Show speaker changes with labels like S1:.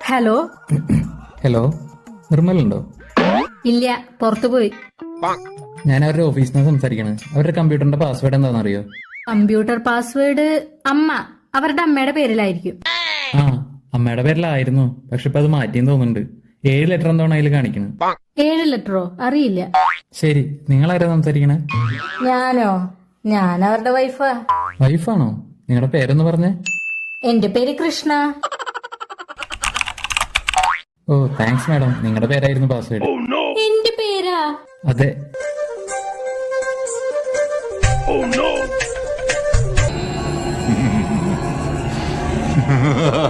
S1: Hello.
S2: Hello, നിർമ്മലുണ്ടോ?
S1: ഇല്ല, പുറത്തു പോയി.
S2: ഞാൻ അവരുടെ ഓഫീസിൽ നിന്ന് സംസാരിക്കണേ. അവരുടെ കമ്പ്യൂട്ടറിന്റെ പാസ്വേഡ് എന്താണെന്ന് അറിയോ?
S1: കമ്പ്യൂട്ടർ പാസ്വേഡ് അമ്മ. അവരുടെ അമ്മയുടെ പേരിലായിരിക്കും.
S2: ആ, അമ്മയുടെ പേരിലായിരുന്നു. പക്ഷെ ഇപ്പൊ അത് മാറ്റിയെന്ന് തോന്നുന്നുണ്ട്. 7 ലെറ്റർ എന്താണ് അതിൽ കാണിക്കണേ?
S1: 7 ലെറ്ററോ? അറിയില്ല.
S2: ശരി, നിങ്ങളാരാ സംസാരിക്കണേ?
S1: ഞാനോ? ഞാൻ അവരുടെ വൈഫാ.
S2: വൈഫാണോ? നിങ്ങളുടെ പേരൊന്ന് പറഞ്ഞേ.
S1: എന്റെ പേര് കൃഷ്ണ.
S2: ഓ, താങ്ക്സ് മാഡം. നിങ്ങളുടെ പേരായിരുന്നു പാസ്വേഡ്.
S1: എന്റെ പേരാ?
S2: അതെ.
S3: Ha ha ha ha!